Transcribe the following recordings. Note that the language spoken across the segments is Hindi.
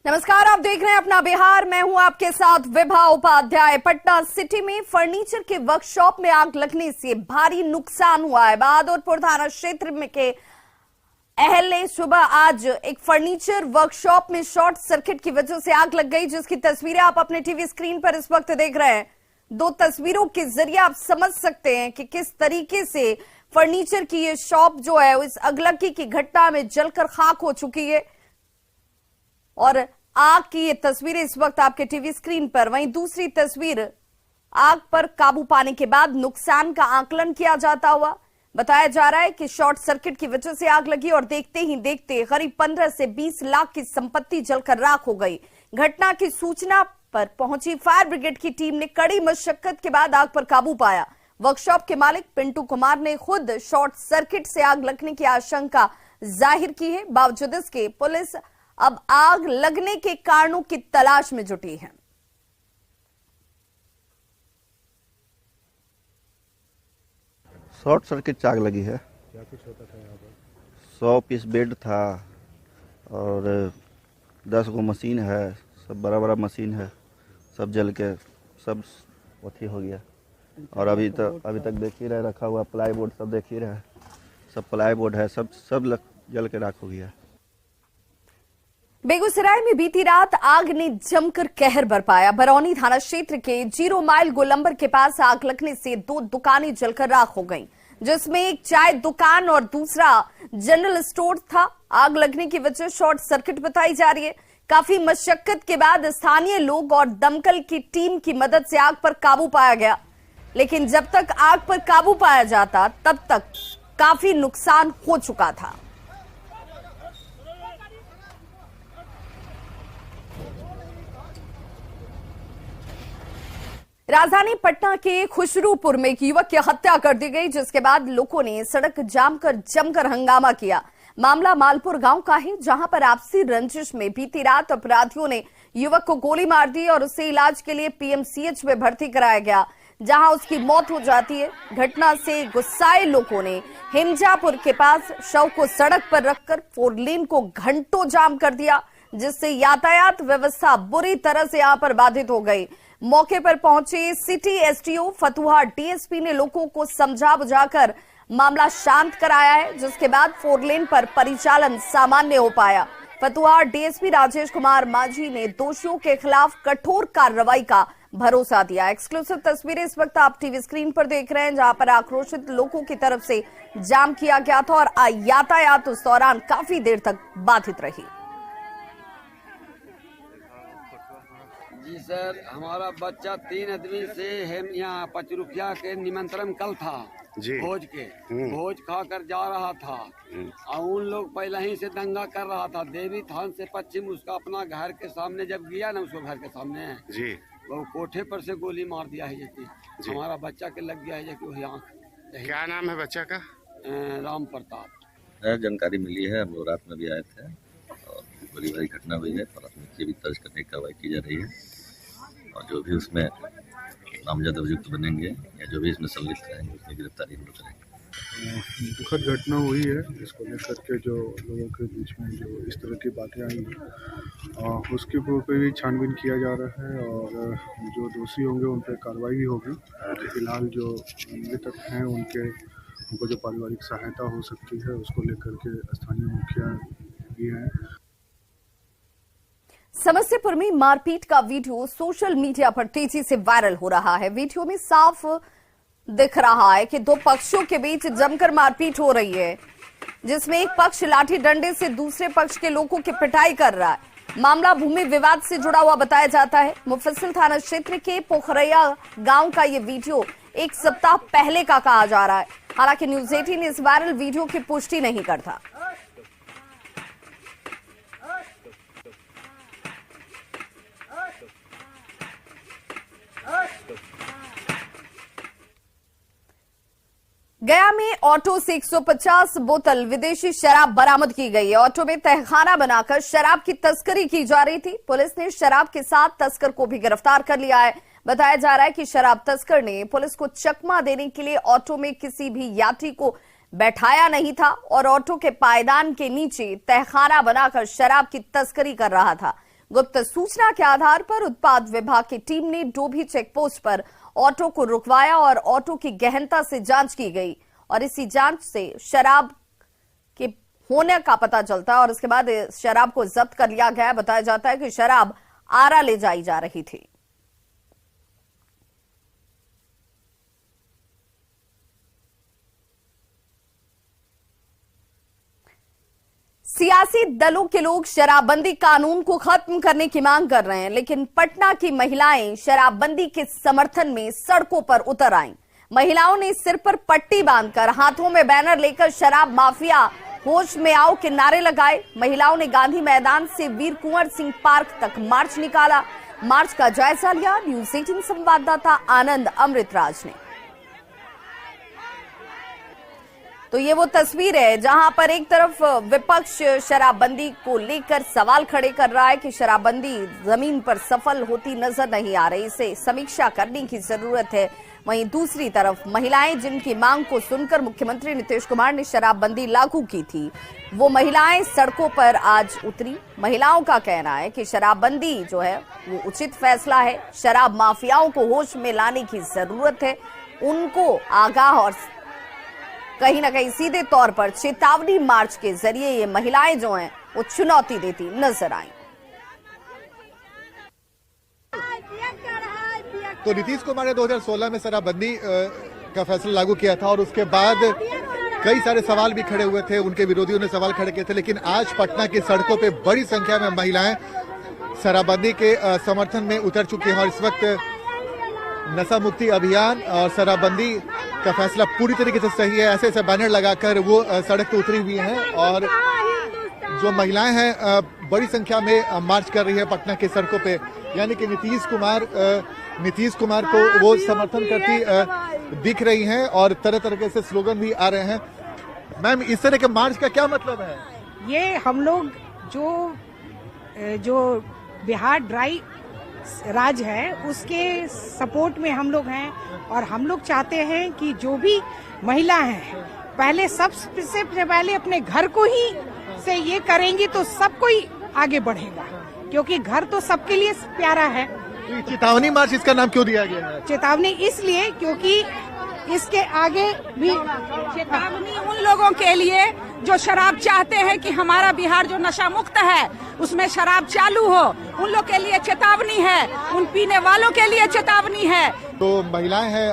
नमस्कार, आप देख रहे हैं अपना बिहार। मैं हूं आपके साथ विभा उपाध्याय। पटना सिटी में फर्नीचर के वर्कशॉप में आग लगने से भारी नुकसान हुआ है। बहादुरपुर थाना क्षेत्र में के अहले सुबह आज एक फर्नीचर वर्कशॉप में शॉर्ट सर्किट की वजह से आग लग गई, जिसकी तस्वीरें आप अपने टीवी स्क्रीन पर इस वक्त देख रहे हैं। दो तस्वीरों के जरिए आप समझ सकते हैं कि किस तरीके से फर्नीचर की ये शॉप जो है इस अगलगी की घटना में जलकर खाक हो चुकी है और आग की ये तस्वीरें इस वक्त आपके टीवी स्क्रीन पर। वहीं दूसरी तस्वीर आग पर काबू पाने के बाद नुकसान का आकलन किया जाता हुआ बताया जा रहा है कि शॉर्ट सर्किट की वजह से आग लगी और देखते ही देखते करीब 15 से 20 लाख की संपत्ति जलकर राख हो गई। घटना की सूचना पर पहुंची फायर ब्रिगेड की टीम ने कड़ी मशक्कत के बाद आग पर काबू पाया। वर्कशॉप के मालिक पिंटू कुमार ने खुद शॉर्ट सर्किट से आग लगने की आशंका जाहिर की है। बावजूद इसके पुलिस अब आग लगने के कारणों की तलाश में जुटी है। शॉर्ट सर्किट से आग लगी है। क्या कुछ होता था यहाँ पर? 100 पीस बेड था और 10 गो मशीन है, सब बड़ा बड़ा मशीन है, सब जल के सब अथी हो गया। और अभी तक देख ही रहे, रखा हुआ प्लाई बोर्ड सब देख ही रहे, सब प्लाई बोर्ड है, सब जल के राख हो गया। बेगूसराय में बीती रात आग ने जमकर कहर बरपाया। बरौनी थाना क्षेत्र के 0 माइल गोलंबर के पास आग लगने से 2 दुकानें जलकर राख हो गईं, जिसमें एक चाय दुकान और दूसरा जनरल स्टोर था। आग लगने की वजह शॉर्ट सर्किट बताई जा रही है। काफी मशक्कत के बाद स्थानीय लोग और दमकल की टीम की मदद से आग पर काबू पाया गया, लेकिन जब तक आग पर काबू पाया जाता तब तक काफी नुकसान हो चुका था। राजधानी पटना के खुशरूपुर में एक युवक की हत्या कर दी गई, जिसके बाद लोगों ने सड़क जाम कर जमकर हंगामा किया। मामला मालपुर गांव का है, जहां पर आपसी रंजिश में बीती रात अपराधियों ने युवक को गोली मार दी और उसे इलाज के लिए पीएमसीएच में भर्ती कराया गया, जहां उसकी मौत हो जाती है। घटना से गुस्साए लोगों ने हिमजापुर के पास शव को सड़क पर रखकर 4 लेन को घंटों जाम कर दिया, जिससे यातायात व्यवस्था बुरी तरह से यहां पर बाधित हो गई। मौके पर पहुंचे सिटी एसटीओ फतुहा डीएसपी ने लोगों को समझा बुझाकर मामला शांत कराया है, जिसके बाद 4 लेन पर परिचालन सामान्य हो पाया। फतुहा डीएसपी राजेश कुमार माझी ने दोषियों के खिलाफ कठोर कार्रवाई का भरोसा दिया। एक्सक्लूसिव तस्वीरें इस वक्त आप टीवी स्क्रीन पर देख रहे हैं, जहां पर आक्रोशित लोगों की तरफ से जाम किया गया था और यातायात उस दौरान काफी देर तक बाधित रही। जी सर, हमारा बच्चा 3 आदमी से हम यहाँ पचरुखिया के निमंत्रण कल था जी। भोज के भोज खाकर जा रहा था और उन लोग पहले ही से दंगा कर रहा था। देवी थान से पश्चिम उसका अपना घर के सामने जब गया ना, उसको घर के सामने जी वो कोठे पर से गोली मार दिया है जी। हमारा बच्चा के लग गया है कि वही आँख। क्या नाम है बच्चा का? राम प्रताप। जानकारी मिली है, हम लोग रात में भी आए थे और बड़ी भारी घटना हुई है। प्राथमिकी भी दर्ज करने की कार्रवाई की जा रही है और जो भी उसमें नामजद अभियुक्त बनेंगे या जो भी इसमें सम्मिलित रहेंगे उसकी गिरफ्तारी हम लोग करेंगे। दुखद घटना हुई है, इसको लेकर के जो लोगों के बीच में जो इस तरह की बातें आई हैं उसके ऊपर भी छानबीन किया जा रहा है और जो दोषी होंगे उन पर कार्रवाई भी होगी। फिलहाल जो मृतक हैं उनको जो पारिवारिक सहायता हो सकती है उसको लेकर के स्थानीय मुखिया भी हैं। समस्तीपुर में मारपीट का वीडियो सोशल मीडिया पर तेजी से वायरल हो रहा है। वीडियो में साफ दिख रहा है कि 2 पक्षों के बीच जमकर मारपीट हो रही है, जिसमें एक पक्ष लाठी डंडे से दूसरे पक्ष के लोगों की पिटाई कर रहा है। मामला भूमि विवाद से जुड़ा हुआ बताया जाता है। मुफस्सिल थाना क्षेत्र के पोखरैया गांव का ये वीडियो 1 सप्ताह पहले का कहा जा रहा है। हालांकि न्यूज 18 इस वायरल वीडियो की पुष्टि नहीं करता। गया में ऑटो से 150 बोतल विदेशी शराब बरामद की गई है। ऑटो में तहखाना बनाकर शराब की तस्करी की जा रही थी। पुलिस ने शराब के साथ तस्कर को भी गिरफ्तार कर लिया है। बताया जा रहा है कि शराब तस्कर ने पुलिस को चकमा देने के लिए ऑटो में किसी भी यात्री को बैठाया नहीं था और ऑटो के पायदान के नीचे तहखाना बनाकर शराब की तस्करी कर रहा था। गुप्त सूचना के आधार पर उत्पाद विभाग की टीम ने डोभी चेकपोस्ट पर ऑटो को रुकवाया और ऑटो की गहनता से जांच की गई और इसी जांच से शराब के होने का पता चलता है और इसके बाद शराब को जब्त कर लिया गया। बताया जाता है कि शराब आरा ले जाई जा रही थी। सियासी दलों के लोग शराबबंदी कानून को खत्म करने की मांग कर रहे हैं, लेकिन पटना की महिलाएं शराबबंदी के समर्थन में सड़कों पर उतर आईं। महिलाओं ने सिर पर पट्टी बांधकर हाथों में बैनर लेकर शराब माफिया होश में आओ के नारे लगाए। महिलाओं ने गांधी मैदान से वीर कुंवर सिंह पार्क तक मार्च निकाला। मार्च का जायजा लिया न्यूज़ 18 संवाददाता आनंद अमृतराज ने। तो ये वो तस्वीर है जहां पर एक तरफ विपक्ष शराबबंदी को लेकर सवाल खड़े कर रहा है कि शराबबंदी जमीन पर सफल होती नजर नहीं आ रही, इसे समीक्षा करने की जरूरत है। वहीं दूसरी तरफ महिलाएं जिनकी मांग को सुनकर मुख्यमंत्री नीतीश कुमार ने शराबबंदी लागू की थी, वो महिलाएं सड़कों पर आज उतरी। महिलाओं का कहना है कि शराबबंदी जो है वो उचित फैसला है। शराब माफियाओं को होश में लाने की जरूरत है, उनको आगाह और कहीं ना कहीं सीधे तौर पर चेतावनी मार्च के जरिए ये महिलाएं जो हैं वो चुनौती देती नजर आई। तो नीतीश कुमार ने 2016 में शराबबंदी का फैसला लागू किया था और उसके बाद कई सारे सवाल भी खड़े हुए थे, उनके विरोधियों ने सवाल खड़े किए थे, लेकिन आज पटना की सड़कों पे बड़ी संख्या में महिलाएं शराबबंदी के समर्थन में उतर चुकी हैं और इस वक्त नशा मुक्ति अभियान और शराबबंदी का फैसला पूरी तरीके से सही है, ऐसे ऐसे बैनर लगाकर वो सड़क पे उतरी हुई हैं और जो महिलाएं हैं बड़ी संख्या में मार्च कर रही है पटना के सड़कों पे, यानी कि नीतीश कुमार को वो समर्थन करती दिख रही हैं और तरह तरह से स्लोगन भी आ रहे हैं। मैम, इस तरह के मार्च का क्या मतलब है? ये हम लोग जो बिहार ड्राई राज है उसके सपोर्ट में हम लोग हैं और हम लोग चाहते हैं कि जो भी महिला हैं पहले सबसे पहले अपने घर को ही से ये करेंगी तो सब कोई आगे बढ़ेगा, क्योंकि घर तो सबके लिए प्यारा है। चेतावनी मार्च इसका नाम क्यों दिया गया है? चेतावनी इसलिए क्योंकि इसके आगे भी चेतावनी उन लोगों के लिए जो शराब चाहते हैं कि हमारा बिहार जो नशा मुक्त है उसमें शराब चालू हो, उन लोग के लिए चेतावनी है, उन पीने वालों के लिए चेतावनी है। तो महिलाएं हैं,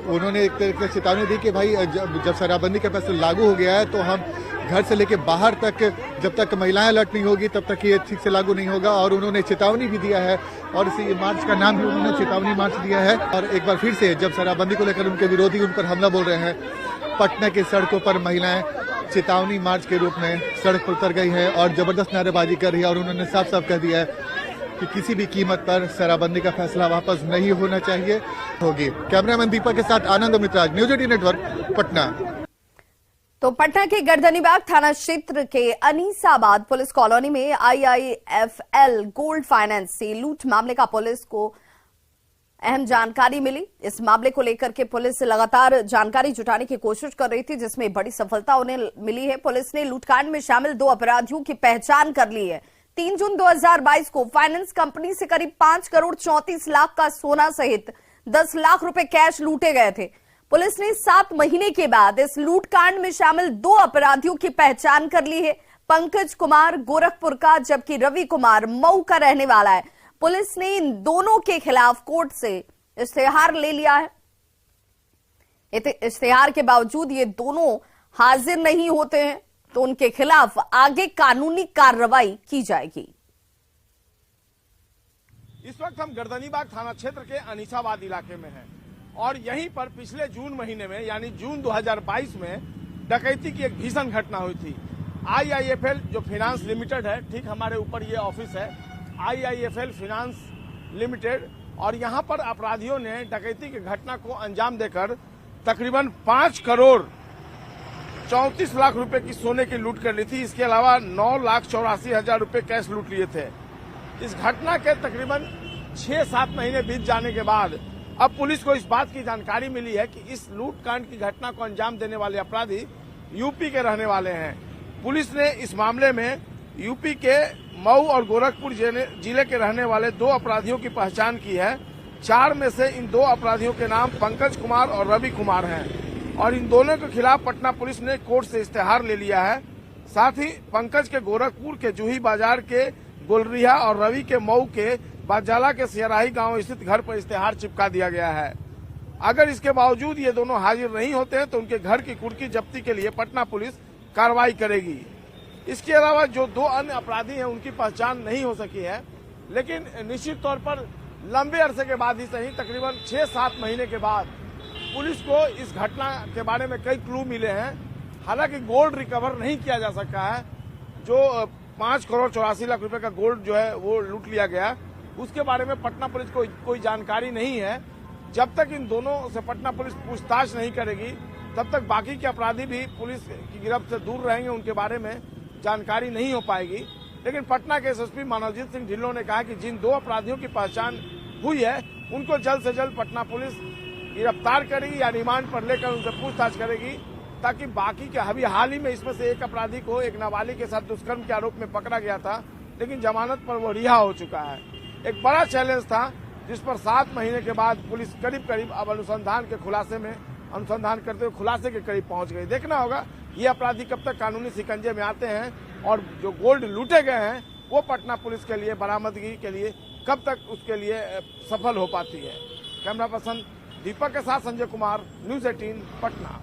उन्होंने एक तरह से चेतावनी दी कि भाई जब शराबबंदी का फैसला लागू हो गया है तो हम घर से लेके बाहर तक जब तक महिलाएं अलर्ट नहीं होगी तब तक ये ठीक से लागू नहीं होगा और उन्होंने चेतावनी भी दिया है और इसी मार्च का नाम भी उन्होंने चेतावनी मार्च दिया है। और एक बार फिर से जब शराबबंदी को लेकर उनके विरोधी उन पर हमला बोल रहे हैं, पटना के सड़कों पर महिलाएं चेतावनी मार्च के रूप में सड़क पर उतर गई है और जबरदस्त नारेबाजी कर रही है और उन्होंने साफ साफ कह दिया है कि किसी भी कीमत पर शराबबंदी का फैसला वापस नहीं होना चाहिए होगी। कैमरामैन दीपक के साथ आनंद अमृतराज, न्यूज़ 18 नेटवर्क, पटना। तो पटना के गर्दनीबाग थाना क्षेत्र के अनीसाबाद पुलिस कॉलोनी में IIFL गोल्ड फाइनेंस से लूट मामले का पुलिस को अहम जानकारी मिली। इस मामले को लेकर के पुलिस लगातार जानकारी जुटाने की कोशिश कर रही थी, जिसमें बड़ी सफलता उन्हें मिली है। पुलिस ने लूटकांड में शामिल 2 अपराधियों की पहचान कर ली है। 3 जून 2022 को फाइनेंस कंपनी से करीब 5 करोड़ 34 लाख का सोना सहित 10 लाख रुपए कैश लूटे गए थे। पुलिस ने 7 महीने के बाद इस लूटकांड में शामिल 2 अपराधियों की पहचान कर ली है। पंकज कुमार गोरखपुर का जबकि रवि कुमार मऊ का रहने वाला है। पुलिस ने इन दोनों के खिलाफ कोर्ट से इश्तेहार ले लिया है। इश्तेहार के बावजूद ये दोनों हाजिर नहीं होते हैं तो उनके खिलाफ आगे कानूनी कार्रवाई की जाएगी। इस वक्त हम गर्दनीबाग थाना क्षेत्र के अनीसाबाद इलाके में हैं और यहीं पर पिछले जून महीने में यानी जून 2022 में डकैती की एक भीषण घटना हुई थी। IIFL जो फाइनेंस लिमिटेड है, ठीक हमारे ऊपर ये ऑफिस है IIFL फाइनेंस लिमिटेड, और यहाँ पर अपराधियों ने डकैती की घटना को अंजाम देकर तकरीबन 5 करोड़ 34 लाख रुपए की सोने की लूट कर ली थी। इसके अलावा 9,84,000 रुपए कैश लूट लिए थे। इस घटना के तकरीबन 6-7 महीने बीत जाने के बाद अब पुलिस को इस बात की जानकारी मिली है कि इस लूटकांड की घटना को अंजाम देने वाले अपराधी यूपी के रहने वाले हैं। पुलिस ने इस मामले में यूपी के मऊ और गोरखपुर जिले के रहने वाले 2 अपराधियों की पहचान की है। 4 में से इन 2 अपराधियों के नाम पंकज कुमार और रवि कुमार हैं और इन दोनों के खिलाफ पटना पुलिस ने कोर्ट से इस्तेहार ले लिया है। साथ ही पंकज के गोरखपुर के जूही बाजार के गोलरिया और रवि के मऊ के बाजाला के सियराही गांव स्थित घर पर इस्तेहार चिपका दिया गया है। अगर इसके बावजूद ये दोनों हाजिर नहीं होते हैं तो उनके घर की कुर्की जब्ती के लिए पटना पुलिस कार्रवाई करेगी। इसके अलावा जो 2 अन्य अपराधी हैं उनकी पहचान नहीं हो सकी है, लेकिन निश्चित तौर पर लंबे अरसे के बाद ही सही तकरीबन 6-7 महीने के बाद पुलिस को इस घटना के बारे में कई क्लू मिले हैं। हालांकि गोल्ड रिकवर नहीं किया जा सका है। जो 5 करोड़ 84 लाख रुपए का गोल्ड जो है वो लूट लिया गया, उसके बारे में पटना पुलिस को कोई जानकारी नहीं है। जब तक इन दोनों से पटना पुलिस पूछताछ नहीं करेगी तब तक बाकी के अपराधी भी पुलिस की गिरफ्त से दूर रहेंगे, उनके बारे में जानकारी नहीं हो पाएगी। लेकिन पटना के एसएसपी मानवजीत सिंह ढिल्लों ने कहा कि जिन 2 अपराधियों की पहचान हुई है उनको जल्द से जल्द पटना पुलिस गिरफ्तार करेगी या रिमांड पर लेकर उनसे पूछताछ करेगी, ताकि बाकी के अभी हाल ही में इसमें से एक अपराधी को एक नाबालिग के साथ दुष्कर्म के आरोप में पकड़ा गया था, लेकिन जमानत पर वो रिहा हो चुका है। एक बड़ा चैलेंज था जिस पर 7 महीने के बाद पुलिस करीब अब अनुसंधान करते हुए खुलासे के करीब पहुंच गई। देखना होगा ये अपराधी कब तक कानूनी शिकंजे में आते हैं और जो गोल्ड लूटे गए हैं वो पटना पुलिस के लिए बरामदगी के लिए कब तक उसके लिए सफल हो पाती है। कैमरा पर्सन दीपक के साथ संजय कुमार, न्यूज़ 18 पटना।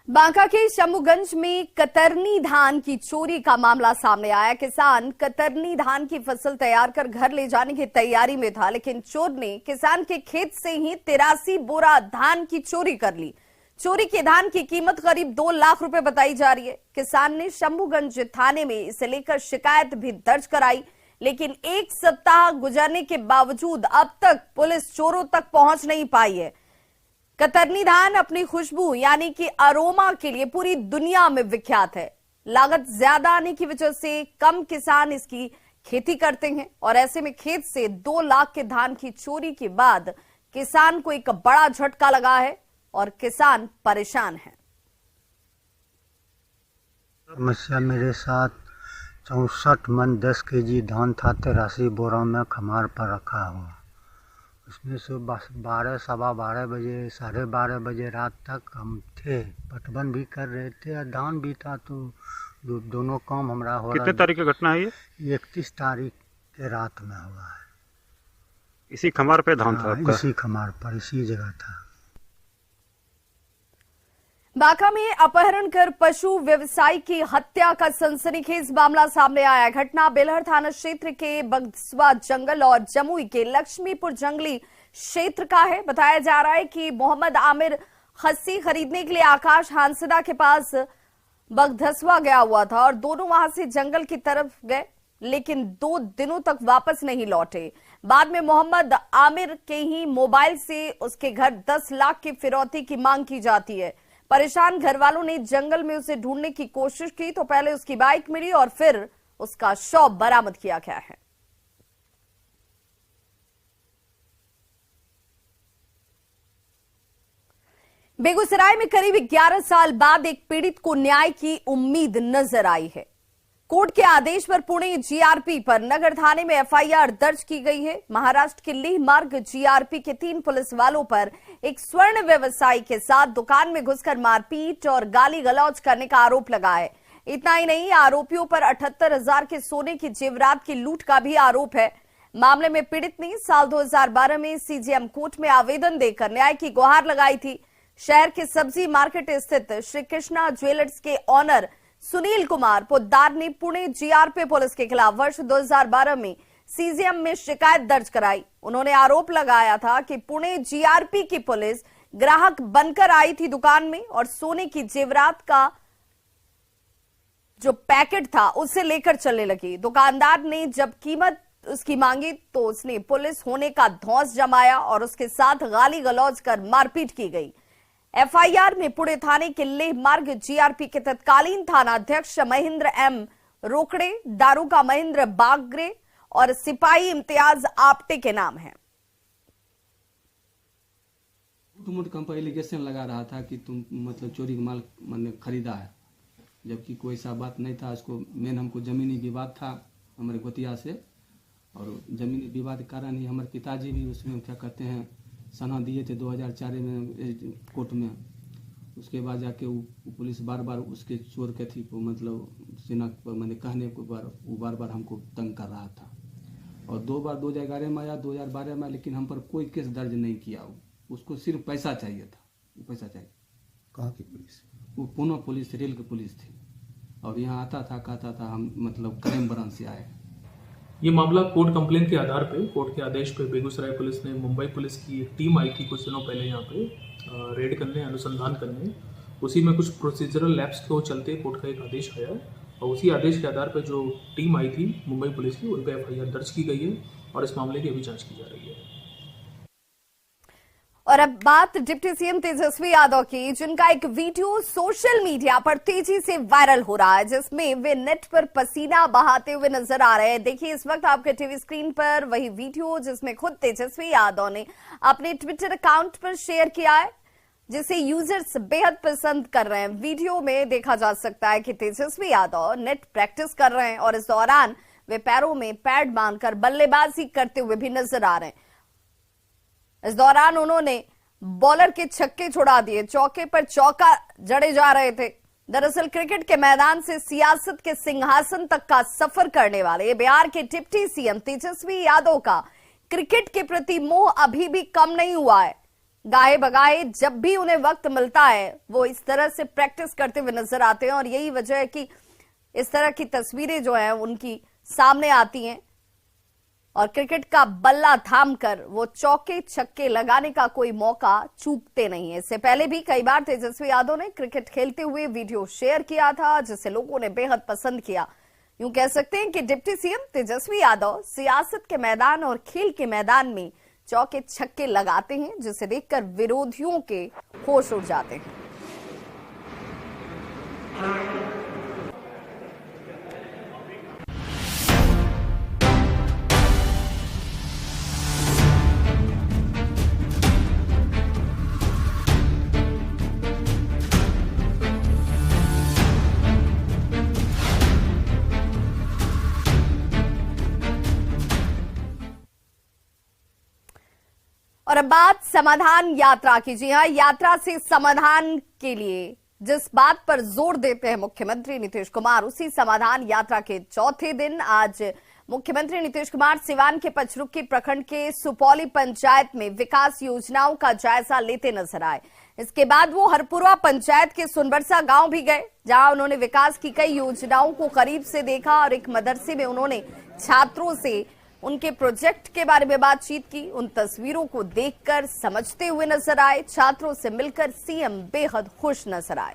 बांका के शंभूगंज में कतरनी धान की चोरी का मामला सामने आया। किसान कतरनी धान की फसल तैयार कर घर ले जाने की तैयारी में था, लेकिन चोर ने किसान के खेत से ही 83 बोरा धान की चोरी कर ली। चोरी के धान की कीमत करीब 2 लाख रुपए बताई जा रही है। किसान ने शंभूगंज थाने में इसे लेकर शिकायत भी दर्ज कराई, लेकिन 1 सप्ताह गुजरने के बावजूद अब तक पुलिस चोरों तक पहुंच नहीं पाई है। कतरनी धान अपनी खुशबू यानी कि अरोमा के लिए पूरी दुनिया में विख्यात है। लागत ज्यादा आने की वजह से कम किसान इसकी खेती करते हैं और ऐसे में खेत से 2 लाख के धान की चोरी के बाद किसान को एक बड़ा झटका लगा है और किसान परेशान है। समस्या मेरे साथ 64 मन 10 केजी धान था 83 बोरा में खमार पर रखा हुआ। उसमें से 12 सवा 12 बजे 12:30 बजे रात तक हम थे, पटवन भी कर रहे थे और धान भी था, तो दोनों काम हमारा हो रहा। कितने तारीख की घटना है ये? 31 तारीख के रात में हुआ है। इसी खमार पे धान था आपका? इसी खमार पर, इसी जगह था। बांका में अपहरण कर पशु व्यवसायी की हत्या का सनसनीखेज मामला सामने आया। घटना बेलहर थाना क्षेत्र के बगसवा जंगल और जमुई के लक्ष्मीपुर जंगली क्षेत्र का है। बताया जा रहा है कि मोहम्मद आमिर खस्सी खरीदने के लिए आकाश हांसदा के पास बगधसवा गया हुआ था और दोनों वहां से जंगल की तरफ गए, लेकिन 2 दिनों तक वापस नहीं लौटे। बाद में मोहम्मद आमिर के ही मोबाइल से उसके घर 10 लाख की फिरौती की मांग की जाती है। परेशान घर वालों ने जंगल में उसे ढूंढने की कोशिश की तो पहले उसकी बाइक मिली और फिर उसका शव बरामद किया गया है। बेगूसराय में करीब 11 साल बाद एक पीड़ित को न्याय की उम्मीद नजर आई है। कोर्ट के आदेश पर पुणे जीआरपी पर नगर थाने में एफआईआर दर्ज की गई है। महाराष्ट्र के लेह मार्ग जीआरपी के 3 पुलिस वालों पर एक स्वर्ण व्यवसायी के साथ दुकान में घुसकर मारपीट और गाली गलौज करने का आरोप लगा है। इतना ही नहीं, आरोपियों पर 78,000 के सोने की जेवरात की लूट का भी आरोप है। मामले में पीड़ित ने साल 2012 में सीजेएम कोर्ट में आवेदन देकर न्याय की गुहार लगाई थी। शहर के सब्जी मार्केट स्थित श्री कृष्णा ज्वेलर्स के ऑनर सुनील कुमार पोद्दार ने पुणे जीआरपी पुलिस के खिलाफ वर्ष 2012 में सीजेएम में शिकायत दर्ज कराई। उन्होंने आरोप लगाया था कि पुणे जीआरपी की पुलिस ग्राहक बनकर आई थी दुकान में और सोने की जेवरात का जो पैकेट था उसे लेकर चलने लगी। दुकानदार ने जब कीमत उसकी मांगी तो उसने पुलिस होने का धौंस जमाया और उसके साथ गाली गलौज कर मारपीट की गई। एफआईआर में पुणे थाने के लेह मार्ग जीआरपी के तत्कालीन थाना अध्यक्ष महेंद्र एम रोकड़े, दारोगा महेंद्र बागरे और सिपाही इम्तियाज आपटे के नाम हैं। मोट कंपनी एलिगेशन लगा रहा था कि तुम मतलब चोरी का माल मैंने खरीदा है। जबकि कोई सा बात नहीं था। इसको मेन हमको ज़मीनी विवाद था हमारे गोतिया से, और ज़मीनी विवाद के कारण ही हमारे पिताजी भी उसमें क्या कहते हैं सना दिए थे 2004 में कोर्ट में। उसके बाद जाके वो पुलिस बार बार उसके चोर के थी को मतलब सेना मैंने कहने को बार बार हमको तंग कर रहा था। और 2 बार 2011 में आया, 2012 में, लेकिन हम पर कोई केस दर्ज नहीं किया। उसको सिर्फ पैसा चाहिए था, वो पैसा चाहिए। कहाँ की पुलिस? वो पुणे पुलिस, रेल की पुलिस थी, और यहाँ आता था कहता था हम मतलब क्राइम ब्रांच से आए। ये मामला कोर्ट कंप्लेंट के आधार पे, कोर्ट के आदेश पे बेगूसराय पुलिस ने, मुंबई पुलिस की एक टीम आई थी कुछ दिनों पहले यहाँ पे रेड करने, अनुसंधान करने। उसी में कुछ प्रोसीजरल लैप्स के चलते कोर्ट का एक आदेश आया, और उसी आदेश के आधार पर जो टीम आई थी मुंबई पुलिस की, उन पर FIR दर्ज की गई है और इस मामले की अभी जांच की जा रही है। और अब बात डिप्टी सीएम तेजस्वी यादव की, जिनका एक वीडियो सोशल मीडिया पर तेजी से वायरल हो रहा है, जिसमें वे नेट पर पसीना बहाते हुए नजर आ रहे हैं। देखिए इस वक्त आपके टीवी स्क्रीन पर वही वीडियो जिसमें खुद तेजस्वी यादव ने अपने ट्विटर अकाउंट पर शेयर किया है, जिसे यूजर्स बेहद पसंद कर रहे हैं। वीडियो में देखा जा सकता है कि तेजस्वी यादव नेट प्रैक्टिस कर रहे हैं और इस दौरान वे पैरों में पैड बांधकर बल्लेबाजी करते हुए भी नजर आ रहे हैं। इस दौरान उन्होंने बॉलर के छक्के छुड़ा दिए, चौके पर चौका जड़े जा रहे थे। दरअसल क्रिकेट के मैदान से सियासत के सिंहासन तक का सफर करने वाले बिहार के डिप्टी सीएम तेजस्वी यादव का क्रिकेट के प्रति मोह अभी भी कम नहीं हुआ है। गाए बगाए जब भी उन्हें वक्त मिलता है वो इस तरह से प्रैक्टिस करते हुए नजर आते हैं, और यही वजह है कि इस तरह की तस्वीरें जो हैं उनकी सामने आती हैं। और क्रिकेट का बल्ला थामकर वो चौके छक्के लगाने का कोई मौका चूकते नहीं है। इससे पहले भी कई बार तेजस्वी यादव ने क्रिकेट खेलते हुए वीडियो शेयर किया था, जिसे लोगों ने बेहद पसंद किया। यूं कह सकते हैं कि डिप्टी सीएम तेजस्वी यादव सियासत के मैदान और खेल के मैदान में चौके छक्के लगाते हैं, जिसे देखकर विरोधियों के होश उड़ जाते हैं। और अब बात समाधान यात्रा की। जी हां, यात्रा से समाधान के लिए जिस बात पर जोर देते हैं मुख्यमंत्री नीतीश कुमार, उसी समाधान यात्रा के चौथे दिन आज मुख्यमंत्री नीतीश कुमार सिवान के पचरुखी प्रखंड के सुपौली पंचायत में विकास योजनाओं का जायजा लेते नजर आए। इसके बाद वो हरपुरवा पंचायत के सुनबरसा गांव भी गए, जहां उन्होंने विकास की कई योजनाओं को करीब से देखा और एक मदरसे में उन्होंने छात्रों से उनके प्रोजेक्ट के बारे में बातचीत की। उन तस्वीरों को देखकर समझते हुए नजर आए। छात्रों से मिलकर सीएम बेहद खुश नजर आए।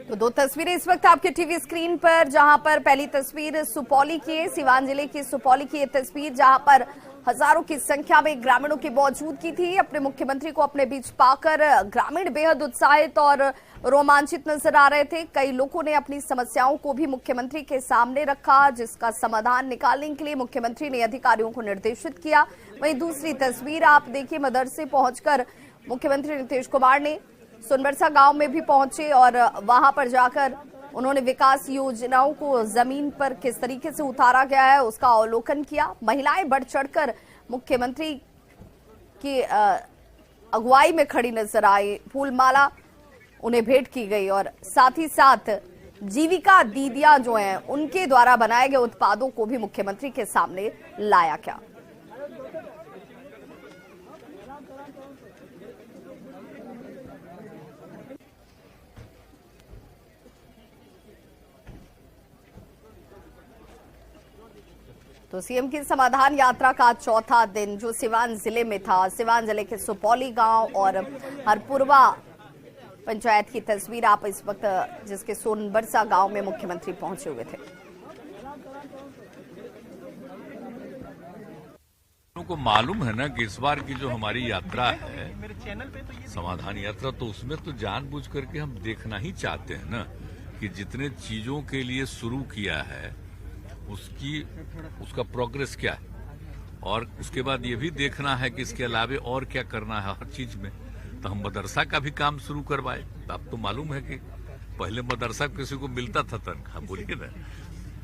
तो 2 तस्वीरें इस वक्त आपके टीवी स्क्रीन पर, जहां पर पहली तस्वीर सुपौली की है, सिवान जिले की सुपौली की ये तस्वीर, जहां पर हजारों की संख्या में ग्रामीणों की मौजूदगी थी। अपने मुख्यमंत्री को अपने बीच पाकर ग्रामीण बेहद उत्साहित और रोमांचित नजर आ रहे थे। कई लोगों ने अपनी समस्याओं को भी मुख्यमंत्री के सामने रखा, जिसका समाधान निकालने के लिए मुख्यमंत्री ने अधिकारियों को निर्देशित किया। वहीं दूसरी तस्वीर आप देखिए, मदरसे पहुंचकर मुख्यमंत्री नीतीश कुमार ने सुनबरसा गांव में भी पहुंचे और वहां पर जाकर उन्होंने विकास योजनाओं को जमीन पर किस तरीके से उतारा गया है उसका अवलोकन किया। महिलाएं बढ़ चढ़कर मुख्यमंत्री की अगुवाई में खड़ी नजर आई, फूलमाला उन्हें भेंट की गई और साथ ही साथ जीविका दीदियां जो हैं उनके द्वारा बनाए गए उत्पादों को भी मुख्यमंत्री के सामने लाया गया। तो सीएम की समाधान यात्रा का चौथा दिन जो सिवान जिले में था, सिवान जिले के सुपौली गांव और हरपुरवा पंचायत की तस्वीर आप इस वक्त, जिसके सोनबरसा गांव में मुख्यमंत्री पहुंचे हुए थे। को मालूम है ना कि इस बार की जो हमारी यात्रा है समाधान यात्रा, तो उसमें तो जानबूझ करके हम देखना ही चाहते हैं ना कि जितने चीजों के लिए शुरू किया है उसका प्रोग्रेस क्या है, और उसके बाद ये भी देखना है कि इसके अलावा और क्या करना है हर चीज में। तो हम मदरसा का भी काम शुरू करवाए। तो आपको मालूम है कि पहले मदरसा किसी को मिलता था तनख्वाह, बोलिए ना।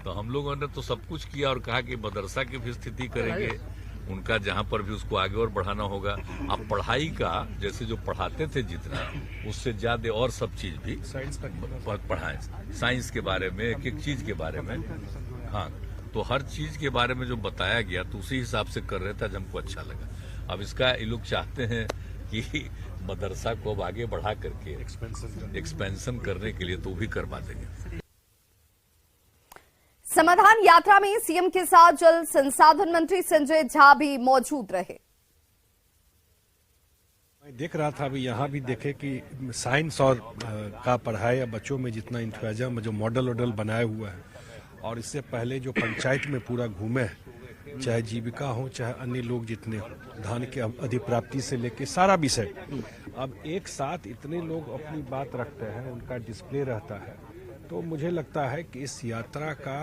तो हम लोगों ने तो सब कुछ किया और कहा कि मदरसा की भी स्थिति करेंगे, उनका जहां पर भी उसको आगे और बढ़ाना होगा। अब पढ़ाई का जैसे जो पढ़ाते थे जितना, उससे ज्यादा और सब चीज भी पढ़ाएं, साइंस के बारे में, एक एक चीज के बारे में। हाँ, तो हर चीज के बारे में जो बताया गया तो उसी हिसाब से कर रहे थे, हमको अच्छा लगा। अब इसका ये लोग चाहते हैं कि मदरसा को अब आगे बढ़ा करके एक्सपेंशन करने के लिए तो भी करवा देंगे। समाधान यात्रा में सीएम के साथ जल संसाधन मंत्री संजय झा भी मौजूद रहे। मैं देख रहा था, अभी यहाँ भी देखे कि साइंस और का पढ़ाई या बच्चों में जितना इंतजाम, जो मॉडल वॉडल बनाया हुआ है, और इससे पहले जो पंचायत में पूरा घूमे हैं, चाहे जीविका हो चाहे अन्य लोग जितने हो, धान के अधिप्राप्ति से लेके सारा विषय, अब एक साथ इतने लोग अपनी बात रखते हैं, उनका डिस्प्ले रहता है। तो मुझे लगता है कि इस यात्रा का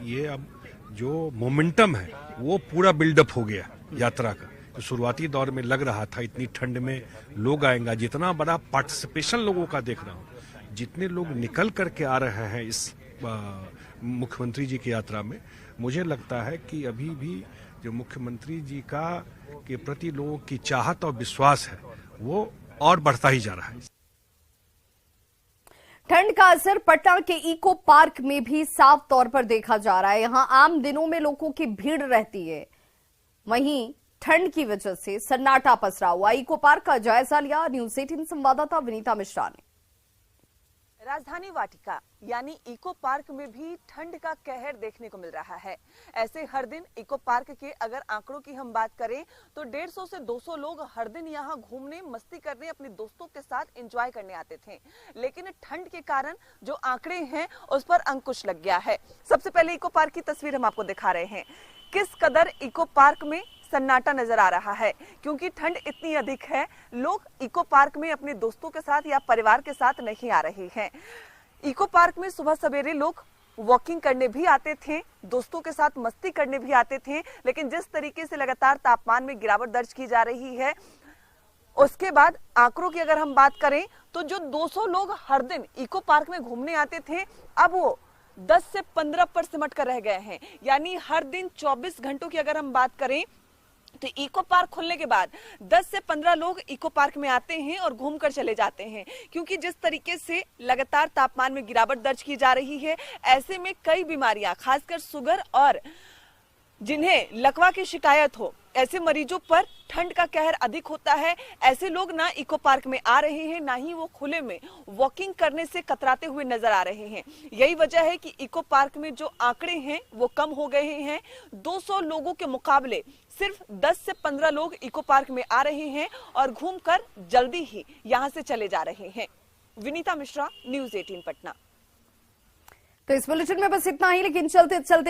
ये अब जो मोमेंटम है वो पूरा बिल्डअप हो गया यात्रा का। तो शुरुआती दौर में लग रहा था इतनी ठंड में लोग आएंगे, जितना बड़ा पार्टिसिपेशन लोगों का देख रहा हूँ, जितने लोग निकल करके आ रहे हैं इस मुख्यमंत्री जी की यात्रा में, मुझे लगता है कि अभी भी जो मुख्यमंत्री जी का के प्रति लोगों की चाहत और विश्वास है वो और बढ़ता ही जा रहा है। ठंड का असर पटना के इको पार्क में भी साफ तौर पर देखा जा रहा है। यहां आम दिनों में लोगों की भीड़ रहती है, वहीं ठंड की वजह से सन्नाटा पसरा हुआ। इको पार्क का जायजा लिया न्यूज़ 18 संवाददाता विनीता मिश्रा ने। राजधानी वाटिका यानी इको पार्क में भी ठंड का कहर देखने को मिल रहा है। ऐसे हर दिन इको पार्क के अगर आंकड़ों की हम बात करें तो 150 से 200 लोग हर दिन यहां घूमने, मस्ती करने, अपने दोस्तों के साथ एंजॉय करने आते थे। लेकिन ठंड के कारण जो आंकड़े हैं उस पर अंकुश लग गया है। सबसे पहले इको पार्क की तस्वीर हम आपको दिखा रहे हैं। किस कदर इको पार्क में सन्नाटा नजर आ रहा है, क्योंकि ठंड इतनी अधिक है। लोग इको पार्क में अपने दोस्तों के साथ या परिवार के साथ नहीं आ रहे हैं। इको पार्क में सुबह सवेरे लोग वॉकिंग करने भी आते थे, दोस्तों के साथ मस्ती करने भी आते थे, लेकिन जिस तरीके से लगातार तापमान में गिरावट दर्ज की जा रही है, उसके बाद आंकड़ों की अगर हम बात करें तो जो 200 लोग हर दिन इको पार्क में घूमने आते थे, अब वो 10 से 15 पर सिमट कर रह गए हैं। यानी हर दिन 24 घंटों की अगर हम बात करें तो इको पार्क खुलने के बाद 10 से 15 लोग इको पार्क में आते हैं और घूमकर चले जाते हैं, क्योंकि जिस तरीके से लगातार तापमान में गिरावट दर्ज की जा रही है, ऐसे में कई बीमारियां, खासकर शुगर और जिन्हें लकवा की शिकायत हो, ऐसे मरीजों पर ठंड का कहर अधिक होता है। ऐसे लोग ना इको पार्क में आ रहे हैं, ना ही वो खुले में वॉकिंग करने से कतराते हुए नजर आ रहे हैं। यही वजह है कि इको पार्क में जो आंकड़े हैं वो कम हो गए हैं। 200 लोगों के मुकाबले सिर्फ 10 से 15 लोग इको पार्क में आ रहे हैं और घूमकर जल्दी ही यहां से चले जा रहे हैं। विनीता मिश्रा, न्यूज़ 18 पटना। तो इस बुलेटिन में बस इतना ही, लेकिन चलते चलते